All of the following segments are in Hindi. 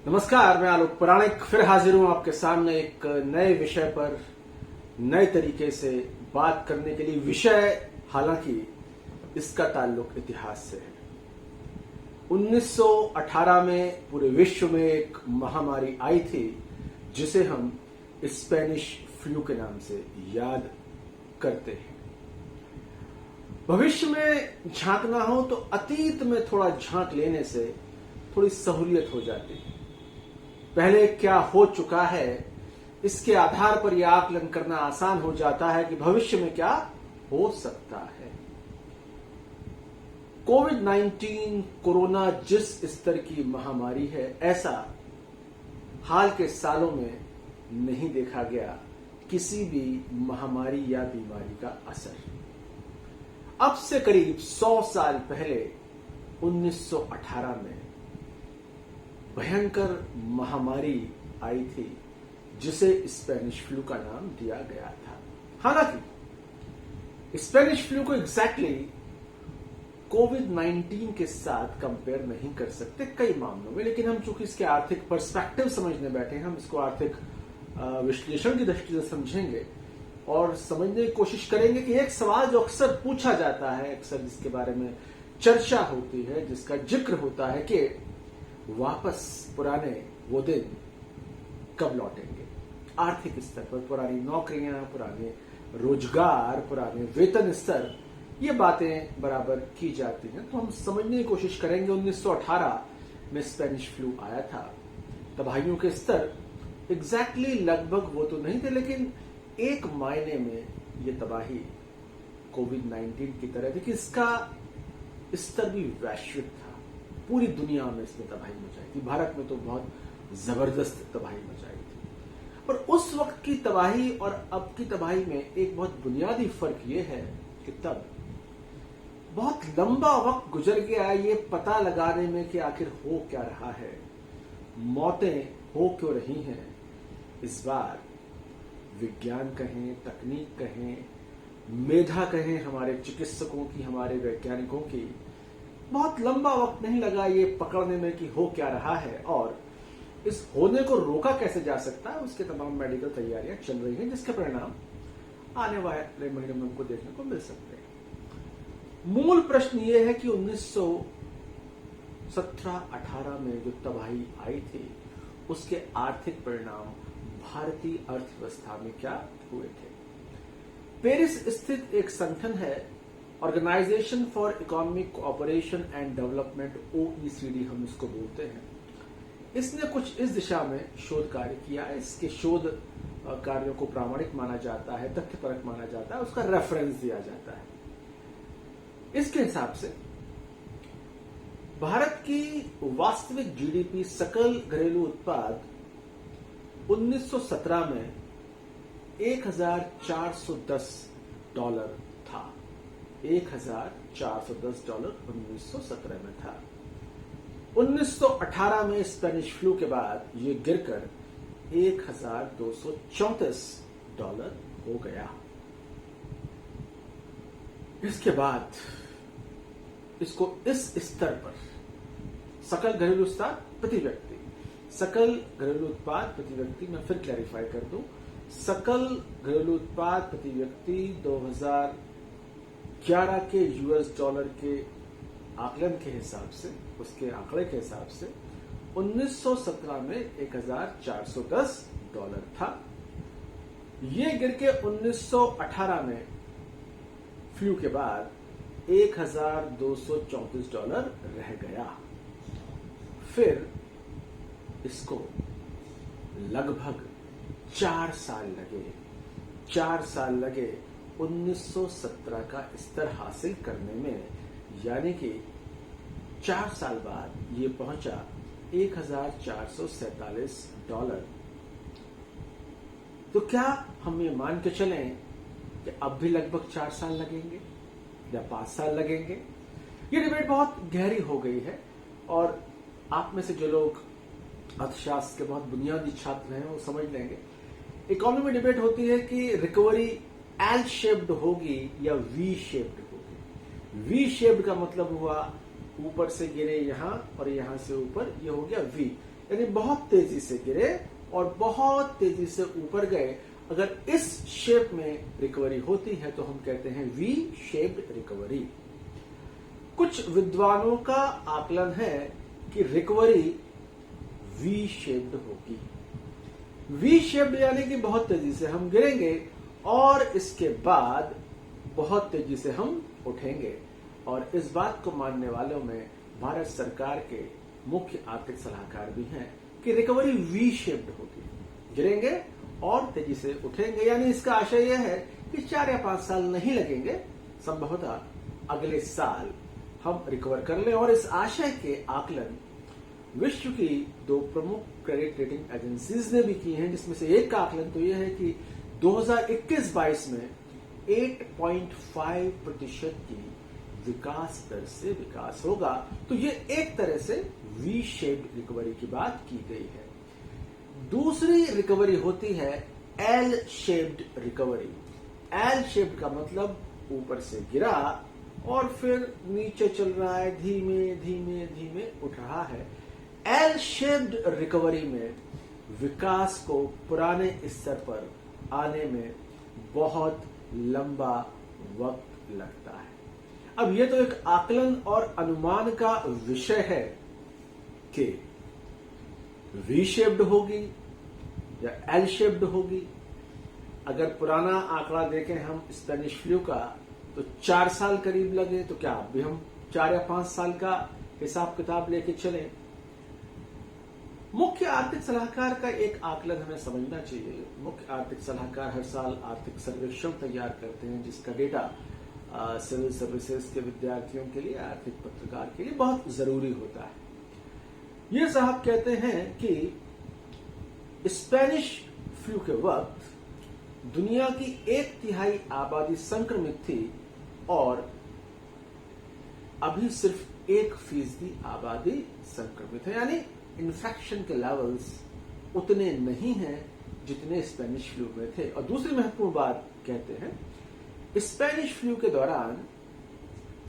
नमस्कार, मैं आलोक पुराणिक फिर हाजिर हूं आपके सामने एक नए विषय पर नए तरीके से बात करने के लिए। विषय हालांकि इसका ताल्लुक इतिहास से है। 1918 में पूरे विश्व में एक महामारी आई थी जिसे हम स्पेनिश फ्लू के नाम से याद करते हैं। भविष्य में झांकना हो तो अतीत में थोड़ा झांक लेने से थोड़ी सहूलियत हो जाती है। पहले क्या हो चुका है इसके आधार पर यह आकलन करना आसान हो जाता है कि भविष्य में क्या हो सकता है। कोविड-19 कोरोना जिस स्तर की महामारी है, ऐसा हाल के सालों में नहीं देखा गया किसी भी महामारी या बीमारी का असर। अब से करीब 100 साल पहले 1918 में भयंकर महामारी आई थी जिसे स्पेनिश फ्लू का नाम दिया गया था। हालांकि स्पेनिश फ्लू को एग्जैक्टली कोविड-19 के साथ कंपेयर नहीं कर सकते कई मामलों में, लेकिन हम चूंकि इसके आर्थिक पर्सपेक्टिव समझने बैठे हैं, हम इसको आर्थिक विश्लेषण की दृष्टि से समझेंगे और समझने की कोशिश करेंगे कि एक सवाल जो अक्सर पूछा जाता है, अक्सर जिसके बारे में चर्चा होती है, जिसका जिक्र होता है कि वापस पुराने वो दिन कब लौटेंगे। आर्थिक स्तर पर पुरानी नौकरियां, पुराने रोजगार, पुराने वेतन स्तर, ये बातें बराबर की जाती हैं। तो हम समझने की कोशिश करेंगे। 1918 में स्पेनिश फ्लू आया था। तबाहियों के स्तर एग्जैक्टली लगभग वो तो नहीं थे, लेकिन एक मायने में ये तबाही कोविड-19 की तरह थी कि इसका स्तर भी वैश्विक था। पूरी दुनिया में इसने तबाही मचाई थी। भारत में तो बहुत जबरदस्त तबाही मचाई थी। पर उस वक्त की तबाही और अब की तबाही में एक बहुत बुनियादी फर्क यह है कि तब बहुत लंबा वक्त गुजर गया ये पता लगाने में कि आखिर हो क्या रहा है, मौतें हो क्यों रही हैं। इस बार विज्ञान कहें, तकनीक कहें, मेधा कहें, हमारे चिकित्सकों की, हमारे वैज्ञानिकों की, बहुत लंबा वक्त नहीं लगा ये पकड़ने में कि हो क्या रहा है और इस होने को रोका कैसे जा सकता है। उसके तमाम मेडिकल तैयारियां चल रही हैं, जिसके परिणाम आने वाले महीनों में हमको देखने को मिल सकते हैं। मूल प्रश्न ये है कि 1917-18 में जो तबाही आई थी उसके आर्थिक परिणाम भारतीय अर्थव्यवस्था में क्या हुए थे। पेरिस स्थित एक संगठन है, organization for economic cooperation and development, OECD हम इसको बोलते हैं। इसने कुछ इस दिशा में शोध कार्य किया है। इसके शोध कार्यों को प्रामाणिक माना जाता है, तथ्यपरक माना जाता है, उसका रेफरेंस दिया जाता है। इसके हिसाब से भारत की वास्तविक जीडीपी, सकल घरेलू उत्पाद 1917 में $1,410 था। $1,410 1917 में था। 1918 में स्पेनिश फ्लू के बाद ये गिरकर $1,234 हो गया। इसके बाद इसको इस स्तर पर सकल घरेलू उत्पाद प्रति व्यक्ति, सकल घरेलू उत्पाद प्रति व्यक्ति, मैं फिर क्लैरिफाई कर दूं, सकल घरेलू उत्पाद प्रति व्यक्ति 2011 के $, के आकलन के हिसाब से, उसके आंकड़े के हिसाब से 1917 में $1,410 था। ये गिर के 1918 में फ्लू के बाद $1,234 रह गया। फिर इसको लगभग 4 साल लगे 1917 का स्तर हासिल करने में, यानी कि 4 साल बाद ये पहुंचा $1,447। तो क्या हम ये मान के चलें कि अब भी लगभग 4 साल लगेंगे या 5 साल लगेंगे? ये डिबेट बहुत गहरी हो गई है और आप में से जो लोग अर्थशास्त्र के बहुत बुनियादी छात्र हैं वो समझ लेंगे। इकोनॉमी में डिबेट होती है कि रिकवरी एल शेप्ड होगी या वी शेप्ड होगी। वी शेप्ड का मतलब हुआ ऊपर से गिरे यहां और यहां से ऊपर, ये हो गया वी। यानी बहुत तेजी से गिरे और बहुत तेजी से ऊपर गए। अगर इस शेप में रिकवरी होती है तो हम कहते हैं वी शेप्ड रिकवरी। कुछ विद्वानों का आकलन है कि रिकवरी वी शेप्ड होगी। वी शेप्ड यानी कि बहुत तेजी से हम गिरेंगे और इसके बाद बहुत तेजी से हम उठेंगे। और इस बात को मानने वालों में भारत सरकार के मुख्य आर्थिक सलाहकार भी हैं कि रिकवरी वी शेप्ड होगी, गिरेंगे और तेजी से उठेंगे। यानी इसका आशय यह है कि 4 या 5 साल नहीं लगेंगे, संभवतः अगले साल हम रिकवर कर लें। और इस आशय के आकलन विश्व की 2 प्रमुख क्रेडिट रेटिंग एजेंसीज ने भी की हैं, जिसमें से एक का आकलन तो यह है कि 2021-22 में 8.5% की विकास दर से विकास होगा। तो ये एक तरह से वी शेप्ड रिकवरी की बात की गई है। दूसरी रिकवरी होती है L shaped recovery. L shaped का मतलब ऊपर से गिरा और फिर नीचे चल रहा है, धीमे धीमे धीमे उठ रहा है। एल शेप्ड रिकवरी में विकास को पुराने स्तर पर आने में बहुत लंबा वक्त लगता है। अब यह तो एक आकलन और अनुमान का विषय है कि वी शेप्ड होगी या एल शेप्ड होगी। अगर पुराना आंकड़ा देखें हम स्पेनिश फ्लू का तो 4 साल करीब लगे, तो क्या अभी हम 4 या 5 साल का हिसाब किताब लेके चलें? मुख्य आर्थिक सलाहकार का एक आकलन हमें समझना चाहिए। मुख्य आर्थिक सलाहकार हर साल आर्थिक सर्वेक्षण तैयार करते हैं, जिसका डेटा सिविल सर्विसेज के विद्यार्थियों के लिए, आर्थिक पत्रकार के लिए बहुत जरूरी होता है। ये साहब कहते हैं कि स्पेनिश फ्लू के वक्त दुनिया की 1/3 आबादी संक्रमित थी और अभी सिर्फ 1% आबादी संक्रमित है। यानी इन्फेक्शन के लेवल्स उतने नहीं हैं जितने स्पेनिश फ्लू में थे। और दूसरी महत्वपूर्ण बात कहते हैं, स्पेनिश फ्लू के दौरान,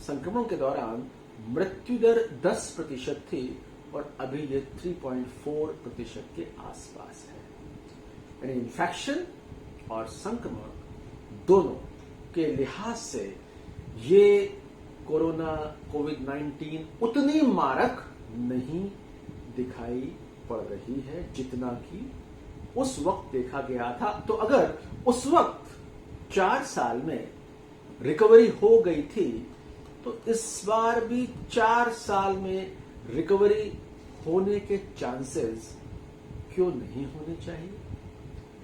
संक्रमण के दौरान मृत्यु दर 10% थी और अभी ये 3.4% के आसपास है। यानी इन्फेक्शन और संक्रमण दोनों के लिहाज से ये कोरोना कोविड-19 उतनी मारक नहीं दिखाई पड़ रही है जितना कि उस वक्त देखा गया था। तो अगर उस वक्त 4 साल में रिकवरी हो गई थी तो इस बार भी 4 साल में रिकवरी होने के चांसेस क्यों नहीं होने चाहिए?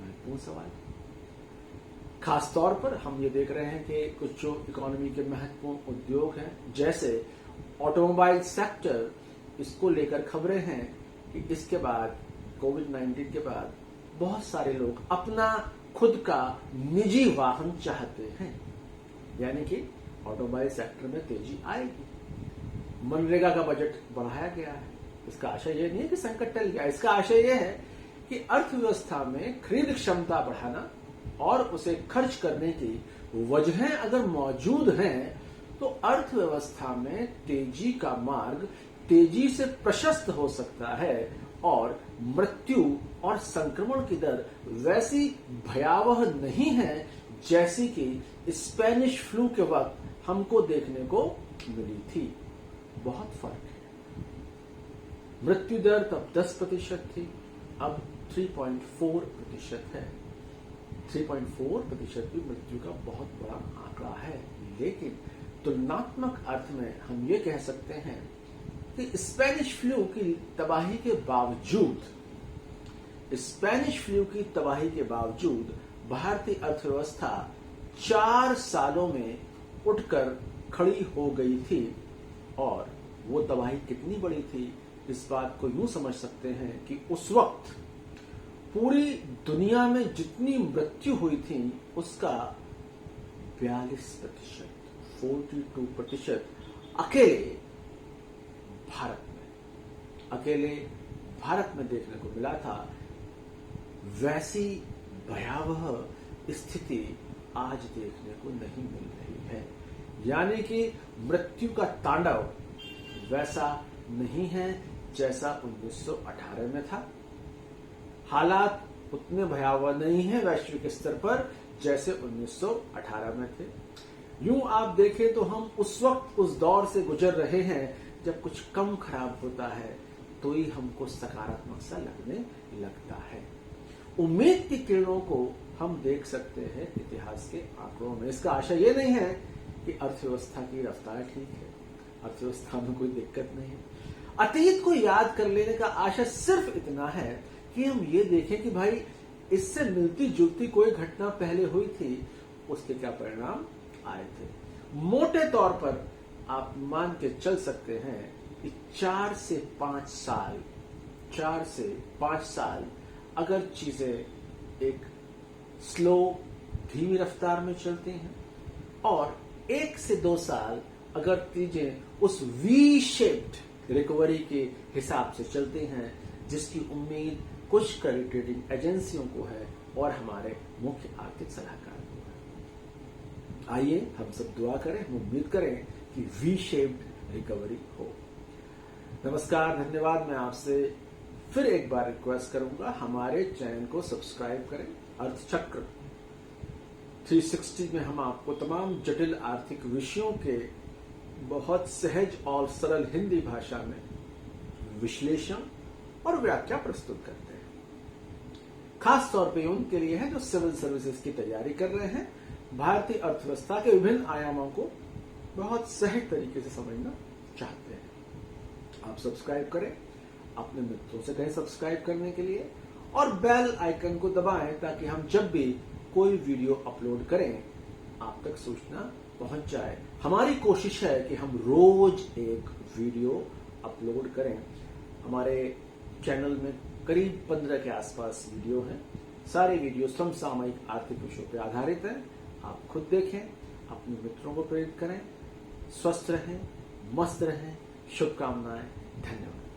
महत्वपूर्ण सवाल। खासतौर पर हम ये देख रहे हैं कि कुछ जो इकोनॉमी के महत्वपूर्ण उद्योग हैं, जैसे ऑटोमोबाइल सेक्टर, इसको लेकर खबरें हैं कि इसके बाद, कोविड-19 के बाद, बहुत सारे लोग अपना खुद का निजी वाहन चाहते हैं। यानी कि ऑटोमोबाइल सेक्टर में तेजी आएगी। मनरेगा का बजट बढ़ाया गया है। इसका आशय यह नहीं है कि संकट टल गया, इसका आशय यह है कि अर्थव्यवस्था में खरीद क्षमता बढ़ाना और उसे खर्च करने की वजहें अगर मौजूद हैं तो अर्थव्यवस्था में तेजी का मार्ग तेजी से प्रशस्त हो सकता है और मृत्यु और संक्रमण की दर वैसी भयावह नहीं है जैसी कि स्पेनिश फ्लू के वक्त हमको देखने को मिली थी। बहुत फर्क है। मृत्यु दर तब 10% थी, अब 3.4% है। 3.4% भी मृत्यु का बहुत बड़ा आंकड़ा है। लेकिन तुलनात्मक अर्थ में हम ये कह सकते हैं कि स्पेनिश फ्लू की तबाही के बावजूद भारतीय अर्थव्यवस्था 4 सालों में उठकर खड़ी हो गई थी। और वो तबाही कितनी बड़ी थी, इस बात को यूं समझ सकते हैं कि उस वक्त पूरी दुनिया में जितनी मृत्यु हुई थी उसका 42%, 42% अकेले भारत में देखने को मिला था। वैसी भयावह स्थिति आज देखने को नहीं मिल रही है। यानी कि मृत्यु का तांडव वैसा नहीं है जैसा 1918 में था। हालात उतने भयावह नहीं है वैश्विक स्तर पर जैसे 1918 में थे। यूं आप देखें तो हम उस वक्त उस दौर से गुजर रहे हैं जब कुछ कम खराब होता है तो ही हमको सकारात्मक सा लगने लगता है। उम्मीद की किरणों को हम देख सकते हैं इतिहास के आंकड़ों में। इसका आशय ये नहीं है कि अर्थव्यवस्था की रफ्तार ठीक है, अर्थव्यवस्था में कोई दिक्कत नहीं है। अतीत को याद कर लेने का आशय सिर्फ इतना है कि हम ये देखें कि भाई इससे मिलती जुलती कोई घटना पहले हुई थी, उसके क्या परिणाम आए थे। मोटे तौर पर आप मान के चल सकते हैं कि 4 से 5 साल अगर चीजें एक स्लो धीमी रफ्तार में चलती हैं और 1 से 2 साल अगर चीजें उस वी शेप्ड रिकवरी के हिसाब से चलती हैं जिसकी उम्मीद कुछ क्रेडिट रेटिंग एजेंसियों को है और हमारे मुख्य आर्थिक सलाहकार को है। आइए हम सब दुआ करें, हम उम्मीद करें कि वी शेप्ड रिकवरी हो। नमस्कार, धन्यवाद। मैं आपसे फिर एक बार रिक्वेस्ट करूंगा, हमारे चैनल को सब्सक्राइब करें। अर्थचक्र 360 में हम आपको तमाम जटिल आर्थिक विषयों के बहुत सहज और सरल हिंदी भाषा में विश्लेषण और व्याख्या प्रस्तुत करते हैं। खास तौर पे उनके लिए है जो सिविल सर्विसेज की तैयारी कर रहे हैं, भारतीय अर्थव्यवस्था के विभिन्न आयामों को बहुत सहज तरीके से समझना चाहते हैं। आप सब्सक्राइब करें, अपने मित्रों से कहें सब्सक्राइब करने के लिए और बेल आइकन को दबाएं ताकि हम जब भी कोई वीडियो अपलोड करें आप तक सूचना पहुंच जाए। हमारी कोशिश है कि हम रोज एक वीडियो अपलोड करें। हमारे चैनल में करीब 15 के आसपास वीडियो हैं। सारे वीडियो समसामयिक आर्थिक विषयों पर आधारित हैं। आप खुद देखें, अपने मित्रों को प्रेरित करें। स्वस्थ रहें, मस्त रहें। शुभकामनाएं। धन्यवाद।